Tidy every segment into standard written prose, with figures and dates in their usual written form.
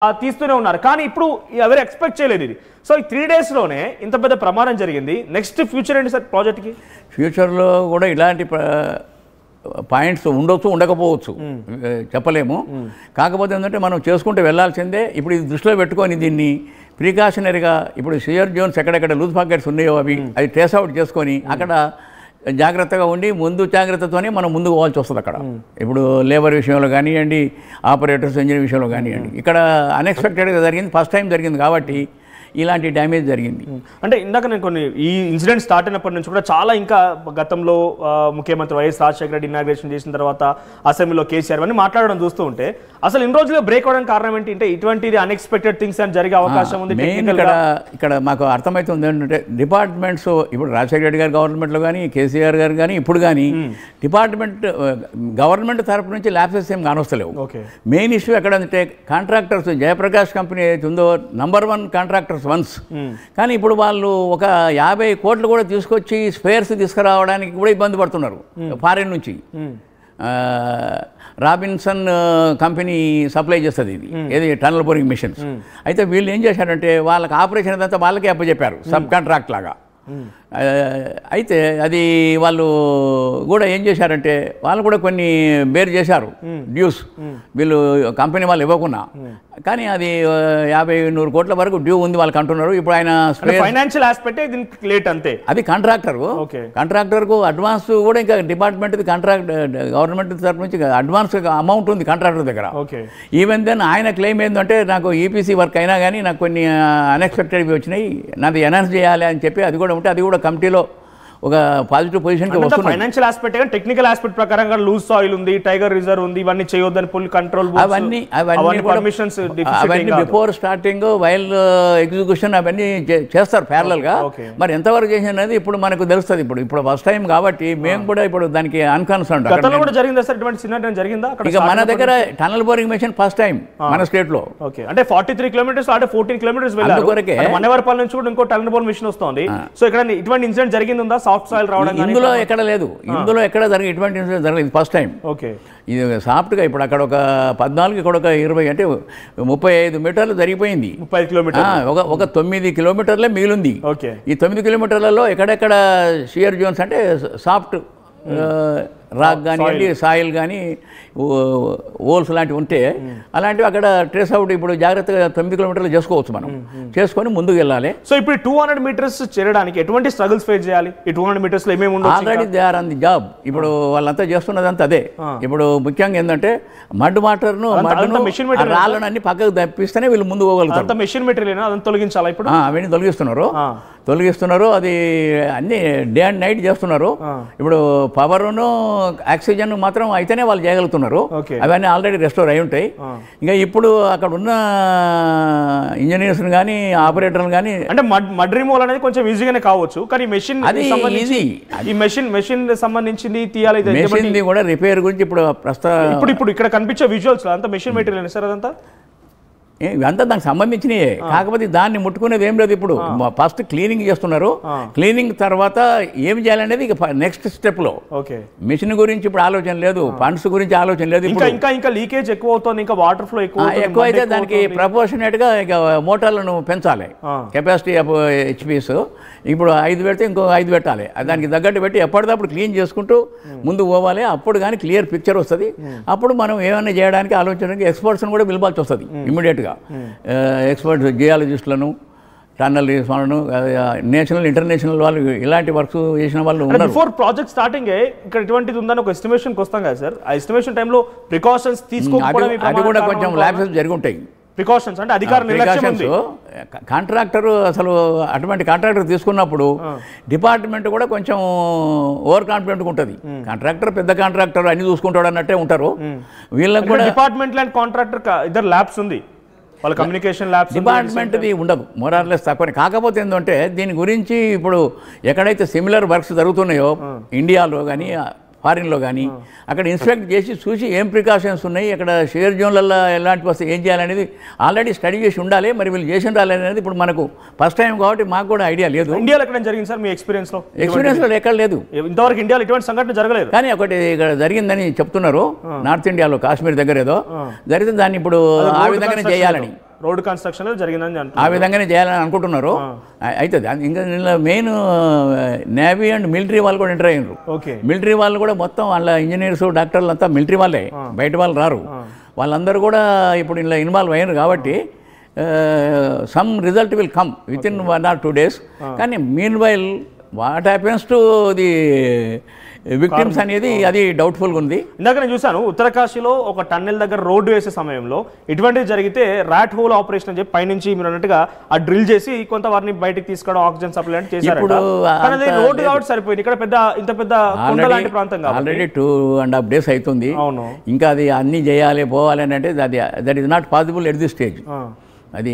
తీస్తూనే ఉన్నారు. కానీ ఇప్పుడు ఎవరు ఎక్స్పెక్ట్ చేయలేదు ఇది. సో ఈ 3 డేస్లోనే ఇంత పెద్ద ప్రమాదం జరిగింది. నెక్స్ట్ ఫ్యూచర్ ఏంటి సార్ ప్రాజెక్ట్కి? ఫ్యూచర్లో కూడా ఇలాంటి పాయింట్స్ ఉండొచ్చు, ఉండకపోవచ్చు, చెప్పలేము. కాకపోతే ఏంటంటే మనం చేసుకుంటూ వెళ్ళాల్సిందే. ఇప్పుడు ఇది దృష్టిలో పెట్టుకొని దీన్ని ప్రికాషనరీగా ఇప్పుడు షియర్ జోన్స్ ఎక్కడెక్కడ లూజ్ పాకెట్స్ ఉన్నాయో అది ట్రేస్ అవుట్ చేసుకొని అక్కడ జాగ్రత్తగా ఉండి ముందు జాగ్రత్తతోనే మనం ముందుకు పోవాల్సి వస్తుంది. అక్కడ ఇప్పుడు లేబర్ విషయంలో కానివ్వండి, ఆపరేటర్స్ ఇంజనీర్ విషయంలో కానివ్వండి, ఇక్కడ అన్ఎక్స్పెక్టెడ్గా జరిగింది, ఫస్ట్ టైం జరిగింది కాబట్టి ఇలాంటి డ్యామేజ్ జరిగింది. అంటే ఇందాక నేను కొన్ని ఈ ఇన్సిడెంట్ స్టార్ట్ అయినప్పటి నుంచి కూడా చాలా ఇంకా గతంలో ముఖ్యమంత్రి వైఎస్ రాజశేఖర రెడ్డి ఇనాగ్రేషన్ చేసిన తర్వాత అసెంబ్లీలో కేసీఆర్ అని మాట్లాడడం చూస్తూ ఉంటే అసలు ఇన్ని రోజులు బ్రేక్ అవడానికి కారణం ఏంటి? అంటే ఇటువంటిది అన్ఎక్స్పెక్టెడ్ థింగ్స్ అని జరిగే అవకాశం ఉంది. ఇక్కడ మాకు అర్థమవుతుంది ఏంటంటే డిపార్ట్మెంట్స్ ఇప్పుడు రాజశేఖర రెడ్డి గారి గవర్నమెంట్లో కానీ కేసీఆర్ గారు కానీ ఇప్పుడు కానీ గవర్నమెంట్ తరపు నుంచి ల్యాప్సెస్ ఏం కానొస్తలేవు. మెయిన్ ఇష్యూ ఎక్కడ అంటే కాంట్రాక్టర్స్ జయప్రకాష్ కంపెనీ ఏదైతే ఉందో #1 కాంట్రాక్టర్స్ వన్స్, కానీ ఇప్పుడు వాళ్ళు ఒక 50 కోట్లు కూడా తీసుకొచ్చి స్పేర్స్ తీసుకురావడానికి కూడా ఇబ్బంది పడుతున్నారు ఫారిన్ నుంచి. రాబిన్సన్ కంపెనీ సప్లై చేస్తుంది ఇది ఏది టన్నల్ బోరింగ్ మిషన్స్. అయితే వీళ్ళు ఏం చేశారంటే వాళ్ళకి ఆపరేషన్ అదంతా వాళ్ళకే అప్పచెప్పారు సబ్ కాంట్రాక్ట్ లాగా. అయితే అది వాళ్ళు కూడా ఏం చేశారంటే వాళ్ళు కూడా కొన్ని బేర్ చేశారు డ్యూస్, వీళ్ళు కంపెనీ వాళ్ళు ఇవ్వకున్నా. కానీ అది 50-100 కోట్ల వరకు డ్యూ ఉంది వాళ్ళకి అంటున్నారు. ఇప్పుడు ఆయన ఫైనాన్షియల్ ఆస్పెక్ట్ లేట్ అంతే. అది కాంట్రాక్టర్కు అడ్వాన్స్ కూడా ఇంకా డిపార్ట్మెంట్ గవర్నమెంట్ తరఫు నుంచి అడ్వాన్స్ అమౌంట్ ఉంది కాంట్రాక్టర్ దగ్గర. ఈవెన్ దెన్ ఆయన క్లెయిమ్ ఏంటంటే నాకు ఈపీసీ వర్క్ అయినా కానీ నాకు కొన్ని అన్ఎక్స్పెక్టెడ్వి వచ్చినాయి, నాది ఎన్హాన్స్ చేయాలి అని చెప్పి అది కూడా ఉంటే అది కూడా కమిటీలో ఒక positive position. Financial aspect technical aspect ప్రకారంగా లూజ్ సాయిల్ ఉంది, టైగర్ రిజర్వ్ ఉంది, ఇవన్నీ చేయొద్దని ఫుల్ కంట్రోల్, అవన్నీ బిఫోర్ స్టార్టింగ్ వైల్ ఎగ్జిక్యూషన్ అవన్నీ చేస్తారు ప్యారలల్ గా. మరి ఎంతవరకు చేసినది ఇప్పుడు మనకు తెలుస్తుంది. ఇప్పుడు ఫస్ట్ టైం కాబట్టి మేము కూడా ఇప్పుడు దానికి అన్కన్సర్న్. ఇక మన దగ్గర tunnel boring machine first time మన స్టేట్ లో. అంటే 43 కిలోమీటర్స్ అంటే 14 కిలోమీటర్స్ మనవరపల్లి నుంచి కూడా ఇంకో టనల్ బోరింగ్ మెషిన్ వస్తుంది. సో ఇక్కడ ఇటువంటి ఇన్సిడెంట్ జరిగిందా? సాఫ్ట్ సాయిల్ రావడం ఇందులో ఎక్కడ లేదు, ఇందులో ఎక్కడ ఇటువంటి ఇన్సిడెంట్ జరగలేదు ఫస్ట్ టైం. ఇది సాఫ్ట్గా ఇప్పుడు అక్కడ ఒక 14 ఇక్కడ ఒక 20 అంటే 35 మీటర్లు జరిగిపోయింది. 30 కిలోమీటర్లు ఒక 9 కిలోమీటర్లే మిగిలింది. ఈ 9 కిలోమీటర్లలో ఎక్కడెక్కడ షియర్ జోన్స్ అంటే సాఫ్ట్ రాక్ కానివ్వండి, సాయిల్ కానీ, ఓల్స్ లాంటివి ఉంటే అలాంటివి అక్కడ ట్రేస్ అవుట్ ఇప్పుడు జాగ్రత్తగా 9 కిలోమీటర్లు చేసుకోవచ్చు మనం, చేసుకొని ముందుకు వెళ్ళాలి. సో ఇప్పుడు 200 మీటర్స్ చేరడానికి ఎటువంటి స్ట్రగుల్స్ ఫేస్ చేయాలి? ఈ 200 మీటర్స్ లో ఏమేమి ఉండొచ్చు? Already they are on the job. ఇప్పుడు వాళ్ళంతా చేస్తున్నదంతా అదే. ఇప్పుడు ముఖ్యంగా ఏంటంటే మడ్ వాటర్ను రాళ్ళను అన్ని పక్కకు తప్పిస్తేనే వీళ్ళు ముందు పోగలుగుతారు. అంత మెషిన్ మెటీరియల్ అదంతా తొలగించాలి. ఇప్పుడు అవన్నీ తొలగిస్తున్నారు. అది అన్ని డే అండ్ నైట్ చేస్తున్నారు. ఇప్పుడు పవరును ఆక్సిజన్ మాత్రం అయితేనే వాళ్ళు చేయగలుగుతున్నారు. అవన్నీ ఆల్రెడీ రెస్టోర్ అయి ఉంటాయి. ఇంకా ఇప్పుడు అక్కడ ఉన్న ఇంజనీర్స్ కానీ ఆపరేటర్లు కానీ అంటే మడ్ రిమూవల్ అనేది కొంచెం ఈజీగానే కావచ్చు, కానీ మెషిన్ అది ఈజీ. ఈ మెషిన్ సంబంధించింది తీయాలి. మెషిన్ కూడా రిపేర్ గురించి ఇప్పుడు ఇప్పుడు ఇక్కడ కనిపించే విజువల్స్ అంతా మెషిన్ మెటీరియల్ సార్. అదంతా ఇవంతా దానికి సంబంధించినయే. కాకపోతే దాన్ని ముట్టుకునేది ఏం లేదు. ఇప్పుడు ఫస్ట్ క్లీనింగ్ చేస్తున్నారు. క్లీనింగ్ తర్వాత ఏం చేయాలనేది ఇక నెక్స్ట్ స్టెప్ లో. మిషన్ గురించి ఇప్పుడు ఆలోచన లేదు, ఫండ్స్ గురించి ఆలోచన లేదు. ఇంకా లీకేజ్ ఎక్కువ అవుతుంది, ఇంకా వాటర్ ఫ్లో ఎక్కువ అయితే దానికి ప్రపోర్షనేట్ గా ఇక మోటార్లను పెంచాలి. కెపాసిటీ ఆఫ్ హెచ్పిస్ ఇప్పుడు 5 పెడితే ఇంకో 5 పెట్టాలి. దానికి తగ్గట్టు పెట్టి ఎప్పటికప్పుడు క్లీన్ చేసుకుంటూ ముందు పోవాలి. అప్పుడు కానీ క్లియర్ పిక్చర్ వస్తుంది. అప్పుడు మనం ఏమైనా చేయడానికి ఆలోచనకి ఎక్స్పర్ట్స్ని కూడా పిలవాల్సి వస్తుంది ఇమ్మీడియట్గా. ఎక్స్పర్ట్స్ జియాలజిస్టులను, టన్నల్ వాళ్ళను, నేషనల్ ఇంటర్నేషనల్ వాళ్ళు ఇలాంటి వర్క్స్ చేసిన వాళ్ళు ఉన్నారు. బిఫోర్ ప్రాజెక్ట్ స్టార్టింగ్ ఇక్కడ ఇటువంటిది ఉందని ఒక ఎస్టిమేషన్కి వస్తాం కదా సార్. ఆ ఎస్టిమేషన్ టైంలో ప్రికాషన్స్ తీసుకోవడం అది కూడా కొంచెం ల్యాబ్సెస్ జరిగి ఉంటాయి. ప్రికాషన్స్ అంటే అధికార నిర్లక్ష్యం. కాంట్రాక్టర్ అసలు అటువంటి కాంట్రాక్టర్ తీసుకున్నప్పుడు డిపార్ట్మెంట్ కూడా కొంచెం ఓవర్ కాన్ఫిడెంట్గా ఉంటుంది. కాంట్రాక్టర్ పెద్ద కాంట్రాక్టర్ అన్ని చూసుకుంటాడు అన్నట్టే ఉంటారు. వీళ్ళకి కూడా డిపార్ట్మెంట్ అండ్ కాంట్రాక్టర్ ఇద్దరు ల్యాబ్స్ ఉంది, వాళ్ళ కమ్యూనికేషన్ ల్యాబ్స్. డిపార్ట్మెంట్ది ఉండదు, మోరార్లెస్ తక్కువ. కాకపోతే ఏంటంటే దీని గురించి ఇప్పుడు ఎక్కడైతే సిమిలర్ వర్క్స్ జరుగుతున్నాయో ఇండియాలో కానీ ఫారిన్లో కానీ అక్కడ ఇన్స్పెక్ట్ చేసి చూసి ఏం ప్రికాషన్స్ ఉన్నాయి, అక్కడ షేర్ జోన్లలో ఎలాంటి వస్తే ఏం చేయాలనేది ఆల్రెడీ స్టడీ చేసి ఉండాలి. మరి వీళ్ళు చేసిన రాలేదనేది ఇప్పుడు మనకు ఫస్ట్ టైం కాబట్టి మాకు కూడా ఐడియా లేదు. ఇండియాలో ఎక్కడ జరిగింది సార్ మీ ఎక్స్పీరియన్స్లో? ఎక్కడ లేదు ఇంతవరకు ఇండియాలో ఇటువంటి సంఘటన జరగలేదు. కానీ ఒకటి ఇక్కడ జరిగిందని చెప్తున్నారు. నార్త్ ఇండియాలో కాశ్మీర్ దగ్గర ఏదో జరిగితే దాన్ని ఇప్పుడు ఆ విధంగానే చేయాలని రోడ్డు కన్స్ట్రక్షన్ జరిగిందని ఆ అంటున్నారు. విధంగానే చేయాలని అనుకుంటున్నారు. అవుతుంది. ఇంకా నిన్న మెయిన్ నేవీ అండ్ మిలిటరీ వాళ్ళు కూడా ఎంటర్ అయ్యారు. ఓకే, మిలిటరీ వాళ్ళు కూడా మొత్తం వాళ్ళ ఇంజనీర్స్ డాక్టర్లు అంతా మిలిటరీ వాళ్ళే, బయట వాళ్ళు రారు. వాళ్ళందరూ కూడా ఇప్పుడు ఇలా ఇన్వాల్వ్ అయ్యారు కాబట్టి some result will come with in 1 or 2 days. కానీ mean while what happens to the victims అనేది అది డౌట్ఫుల్గా ఉంది. ఇందాక నేను చూశాను ఉత్తరకాశీలో ఒక టన్నెల్ దగ్గర రోడ్డు వేసే సమయంలో ఇటువంటిది జరిగితే ర్యాట్ హోల్ ఆపరేషన్ అని చెప్పి పైనుంచి మీరు అన్నట్టుగా ఆ డ్రిల్ చేసి కొంత వారిని బయటకు తీసుకోవడం, ఆక్సిజన్ సప్లై అంటే చేశారు. రోడ్డు కాబట్టి సరిపోయింది. ఇక్కడ ఇంత పెద్ద కొండ లాంటి ప్రాంతం కాబట్టి ఆల్రెడీ 2.5 days అవుతుంది. అవును, ఇంకా అది అన్ని చేయాలి పోవాలి అని అంటే that is not possible at the stage. అది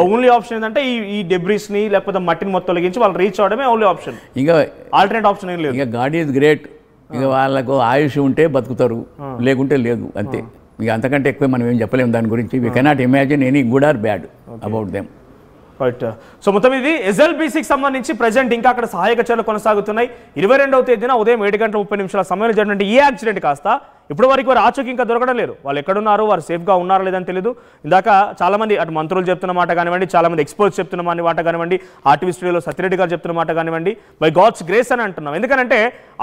ఓన్లీ ఆప్షన్ ఏంటంటే ఈ డెబ్రిస్ ని లేకపోతే మట్టిని మొత్తం తొలగించి వాళ్ళు రీచ్ అవడమే ఓన్లీ ఆప్షన్. ఇంకా ఆల్టర్నేట్ ఆప్షన్ ఏం లేదు. ఇక గాడ్ ఈజ్ గ్రేట్. ఇక వాళ్ళకు ఆయుష్ ఉంటే బతుకుతారు, లేకుంటే లేదు, అంతే. ఇక అంతకంటే ఎక్కువ మనం ఏం చెప్పలేము దాని గురించి. We cannot imagine any good or bad about them. Right. So మొత్తం ఇది SLBCకి సంబంధించి ప్రజెంట్ ఇంకా అక్కడ సహాయక చర్యలు కొనసాగుతున్నాయి. 22వ తేదీన ఉదయం 7:30 సమయంలో జరిగిన ఈ యాక్సిడెంట్ కాస్త ఇప్పటి వరకు వారు ఆచూకీ ఇంకా దొరకడం లేదు. వాళ్ళు ఎక్కడున్నారు, వారు సేఫ్గా ఉన్నారో లేదని తెలియదు. ఇందాక చాలామంది అటు మంత్రులు చెప్తున్న మాట కానివ్వండి, చాలామంది ఎక్స్పర్ట్స్ చెప్తున్న మాట కానివ్వండి, ఆర్టీవీ స్టూడియోలో సత్యరెడ్డి గారు చెప్తున్న మాట కానివ్వండి, బై గాడ్స్ గ్రేస్ అని అంటున్నాం. ఎందుకంటే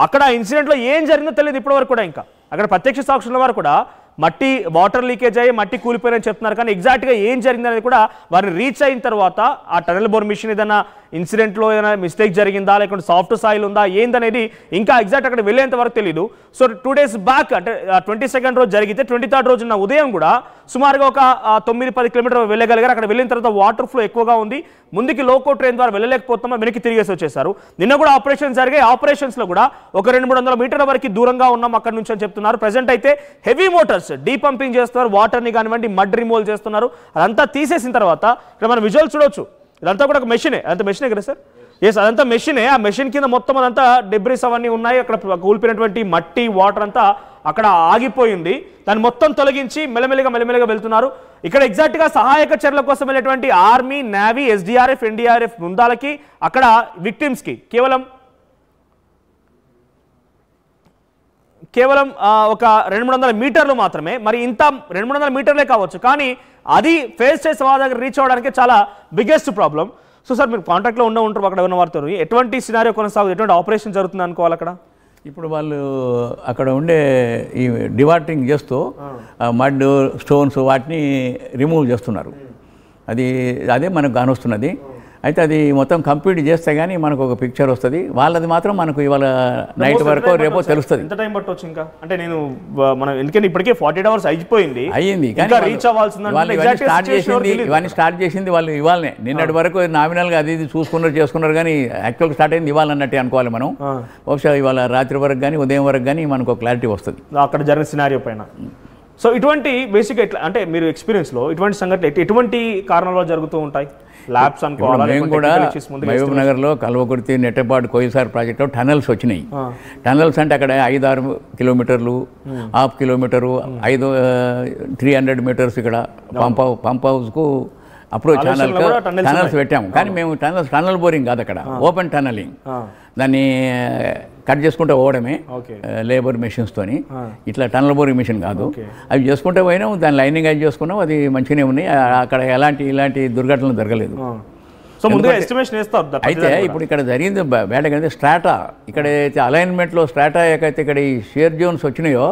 అక్కడ ఇన్సిడెంట్లో ఏం జరిగిందో తెలియదు ఇప్పటి వరకు కూడా. ఇంకా అక్కడ ప్రత్యక్ష సాక్షుల వారు కూడా మట్టి వాటర్ లీకేజ్ అయ్యి మట్టి కూలిపోయినని చెప్తున్నారు. కానీ ఎగ్జాక్ట్గా ఏం జరిగింది అనేది కూడా వారిని రీచ్ అయిన తర్వాత ఆ టనల్ బోర్ మిషన్ ఏదైనా ఇన్సిడెంట్లో ఏదైనా మిస్టేక్ జరిగిందా, లేకుంటే సాఫ్ట్ సాయిల్ ఉందా, ఏందనేది ఇంకా ఎగ్జాక్ట్ అక్కడ వెళ్ళేంత వరకు తెలియదు. సో 2 days బ్యాక్ అంటే 22nd రోజు జరిగితే 23rd రోజున ఉదయం కూడా సుమారుగా ఒక 9-10 కిలోమీటర్లు వెళ్ళగలిగారు. అక్కడ వెళ్ళిన తర్వాత వాటర్ ఫ్లో ఎక్కువగా ఉంది, ముందుకి లోకో ట్రైన్ ద్వారా వెళ్ళలేకపోతున్నాం, వెనక్కి తిరిగేసి వచ్చేసారు. నిన్న కూడా ఆపరేషన్ జరిగాయి. ఆపరేషన్స్లో కూడా ఒక 200-300 మీటర్ల వరకు దూరంగా ఉన్నాం అక్కడ నుంచి అని చెప్తున్నారు. ప్రజెంట్ అయితే హెవీ మోటార్స్ డీపంపింగ్ చేస్తున్నారు, వాటర్ని కానివ్వండి మడ్ రిమూవల్ చేస్తున్నారు. అదంతా తీసేసిన తర్వాత ఇక్కడ మనం విజువల్ చూడొచ్చు. ఇదంతా కూడా ఒక మెషినే, అదంతా మెషినే కదా సార్? ఎస్, అదంతా మెషినే. ఆ మెషిన్ కింద మొత్తం అదంతా డెబ్రిస్ అవన్నీ ఉన్నాయి. అక్కడ కూలిపోయినటువంటి మట్టి వాటర్ అంతా అక్కడ ఆగిపోయింది. దాన్ని మొత్తం తొలగించి మెల్లమెల్లగా వెళ్తున్నారు. ఇక్కడ ఎగ్జాక్ట్గా సహాయక చర్యల కోసం వెళ్ళేటువంటి ఆర్మీ, నేవీ, SDRF, NDRF బృందాలకి అక్కడ విక్టిమ్స్కి కేవలం ఒక 200-300 మీటర్లు మాత్రమే. మరి ఇంత 200-300 మీటర్లే కావచ్చు, కానీ అది ఫేస్ చేసే వాళ్ళ దగ్గర రీచ్ అవ్వడానికి చాలా బిగ్గెస్ట్ ప్రాబ్లం. సో సార్ మీరు కాంటాక్ట్లో ఉంటారు అక్కడ ఉన్న వారితో, ఎటువంటి సినారియో కొనసాగుతుంది, ఎటువంటి ఆపరేషన్ జరుగుతుంది అనుకోవాలి అక్కడ? ఇప్పుడు వాళ్ళు అక్కడ ఉండే ఈ డివాటరింగ్ చేస్తూ మడ్ స్టోన్స్ వాటిని రిమూవ్ చేస్తున్నారు. అదే మనకు కానొస్తున్నది. అయితే అది మొత్తం కంప్లీట్ చేస్తే కానీ మనకు ఒక పిక్చర్ వస్తుంది. వాళ్ళది మాత్రం మనకు ఇవాళ నైట్ వరకు రేపో తెలుస్తుంది. ఎంత టైం పట్టవచ్చు ఇంకా? అంటే నేను మనం ఎందుకంటే ఇప్పటికే 48 hours అయ్యింది. కానీ రీచ్ అవ్వాల్సింది ఇవన్నీ స్టార్ట్ చేసింది వాళ్ళు ఇవాళనే. నిన్నటి వరకు నామినల్గా అది చేసుకున్నారు కానీ యాక్చువల్గా స్టార్ట్ అయింది ఇవాళ అన్నట్టు అనుకోవాలి మనం. బహుశా ఇవాళ రాత్రి వరకు కానీ ఉదయం వరకు కానీ మనకు క్లారిటీ వస్తుంది అక్కడ జరిగిన సినారియో పైన. సో ఇటువంటి బేసిక్గా ఎట్లా అంటే మీరు ఎక్స్పీరియన్స్లో ఇటువంటి సంఘటనలు ఎటువంటి కారణాల జరుగుతూ ఉంటాయి? ల్యాబ్స్ అనుకోవాలి. మేము కూడా మహబూబ్ నగర్లో కల్వకుర్తి, నెట్టపాడు, కోయిసార్ ప్రాజెక్ట్లో టనల్స్ వచ్చినాయి. టనల్స్ అంటే అక్కడ 5-6 కిలోమీటర్లు, 1/2 కిలోమీటరు, 300 మీటర్స్ ఇక్కడ పంప్ హౌస్కు అప్రోచ్ టనల్స్ పెట్టాము. కానీ మేము టనల్ బోరింగ్ కాదు, అక్కడ ఓపెన్ టనలింగ్. దాన్ని కట్ చేసుకుంటూ పోవడమే లేబర్ మెషిన్స్తోని. ఇట్లా టనల్ బోరింగ్ మిషన్ కాదు. అవి చేసుకుంటూ పోయినాం, దాని లైనింగ్ అది చేసుకున్నాం. అది మంచిగానే ఉన్నాయి. అక్కడ ఇలాంటి దుర్ఘటనలు జరగలేదు. అయితే ఇప్పుడు ఇక్కడ జరిగింది బ్యాడ్ స్ట్రాటా. ఇక్కడ అయితే అలైన్మెంట్లో స్ట్రాటా ఏకైతే ఇక్కడ ఈ షేర్ జోన్స్ వచ్చినాయో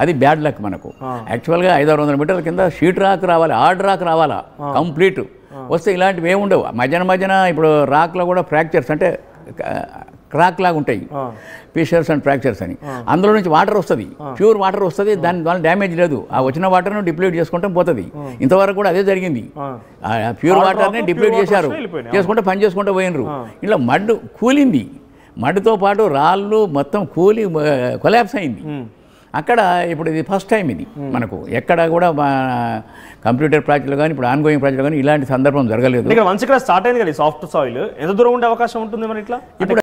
అది బ్యాడ్ లక్ మనకు. యాక్చువల్గా 500-600 మీటర్ల కింద షీట్ రాక్ రావాలి, హార్డ్ రాక్ రావాలా కంప్లీట్. వస్తే ఇలాంటివి ఏమి ఉండవు. మధ్యన ఇప్పుడు రాక్లో కూడా ఫ్రాక్చర్స్ అంటే క్రాక్ లాగా ఉంటాయి, ఫిషర్స్ అండ్ ఫ్రాక్చర్స్ అని. అందులో నుంచి వాటర్ వస్తుంది, ప్యూర్ వాటర్ వస్తుంది. దాని డ్యామేజ్ లేదు. ఆ వచ్చిన వాటర్ను డిప్లీట్ చేసుకుంటే పోతుంది. ఇంతవరకు కూడా అదే జరిగింది. ప్యూర్ వాటర్ని డిప్లీట్ చేసుకుంటే పని చేసుకుంటూ పోయినరు. ఇలా మడ్ కూలింది. మడ్తో పాటు రాళ్ళు మొత్తం కూలి కొలాప్స్ అయింది అక్కడ. ఇప్పుడు ఇది ఫస్ట్ టైం ఇది మనకు. ఎక్కడ కూడా కంప్యూటర్ ప్రాజెక్టులు కానీ ఇప్పుడు ఆన్గోయింగ్ ప్రాజెక్టులు కానీ ఇలాంటి సందర్భం జరగలేదు. వన్స్ ఇక్కడ స్టార్ట్ అయింది కదా సాఫ్ట్ సాయిల్, ఎంత దూరం ఉండే అవకాశం ఉంటుంది మరి ఇట్లా? ఇప్పుడు